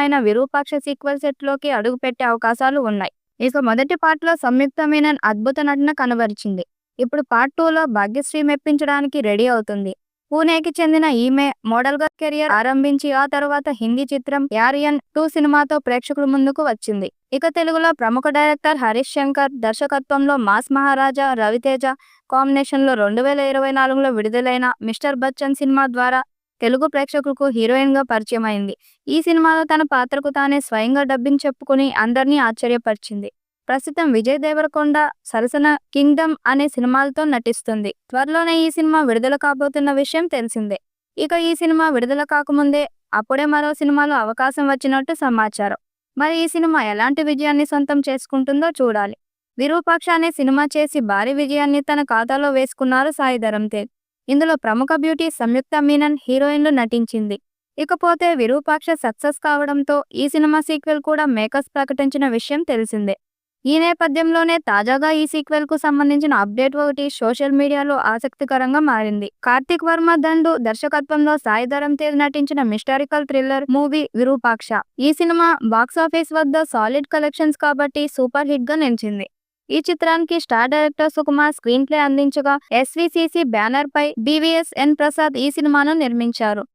అయిన విరూపాక్ష సీక్వెల్ సెట్లోకి అడుగుపెట్టే అవకాశాలు ఉన్నాయి. ఇక మొదటి పార్ట్లో సంయుక్త మీనన్ అద్భుత నటన కనబరిచింది. ఇప్పుడు పార్ట్ 2లో భాగ్యశ్రీ మెప్పించడానికి రెడీ అవుతుంది. పూణేకి చెందిన ఈమె మోడల్గా కెరియర్ ఆరంభించి ఆ తర్వాత హిందీ చిత్రం యారియన్ 2 సినిమాతో ప్రేక్షకుల ముందుకు వచ్చింది. ఇక తెలుగులో ప్రముఖ డైరెక్టర్ హరీష్ శంకర్ దర్శకత్వంలో మాస్ మహారాజా రవితేజ కాంబినేషన్లో 2024లో విడుదలైన మిస్టర్ బచ్చన్ సినిమా ద్వారా తెలుగు ప్రేక్షకులకు హీరోయిన్గా పరిచయం అయింది. ఈ సినిమాలో తన పాత్రకు తానే స్వయంగా డబ్బింగ్ చెప్పుకుని అందరినీ ఆశ్చర్యపరిచింది. ప్రస్తుతం విజయ్ దేవరకొండ సరసన కింగ్డమ్ అనే సినిమాలతో నటిస్తుంది. త్వరలోనే ఈ సినిమా విడుదల కాబోతున్న విషయం తెలిసిందే. ఇక ఈ సినిమా విడుదల కాకముందే అప్పుడే మరో సినిమాలో అవకాశం వచ్చినట్టు సమాచారం. మరి ఈ సినిమా ఎలాంటి విజయాన్ని సొంతం చేసుకుంటుందో చూడాలి. విరూపాక్ష అనే సినిమా చేసి భారీ విజయాన్ని తన ఖాతాలో వేసుకున్నారు సాయి ధరమ్ తేజ్. ఇందులో ప్రముఖ బ్యూటీ సంయుక్త మీనన్ హీరోయిన్లు నటించింది. ఇకపోతే విరూపాక్ష సక్సెస్ కావడంతో ఈ సినిమా సీక్వెల్ కూడా మేకర్స్ ప్రకటించిన విషయం తెలిసిందే. ఈ నేపథ్యంలోనే తాజాగా ఈ సీక్వెల్ కు సంబంధించిన అప్డేట్ ఒకటి సోషల్ మీడియాలో ఆసక్తికరంగా మారింది. కార్తిక్ వర్మ దండు దర్శకత్వంలో సాయి ధరమ్ తేజ్ నటించిన మిస్టారికల్ థ్రిల్లర్ మూవీ విరూపాక్ష. ఈ సినిమా బాక్సాఫీస్ వద్ద సాలిడ్ కలెక్షన్స్ కాబట్టి సూపర్ హిట్ గా నిలిచింది. ఈ చిత్రానికి star director Sukumar screenplay అందించగా ఎస్వీసీసీ బ్యానర్ పై బీవీఎస్ ఎన్ ప్రసాద్ ఈ సినిమాను నిర్మించారు.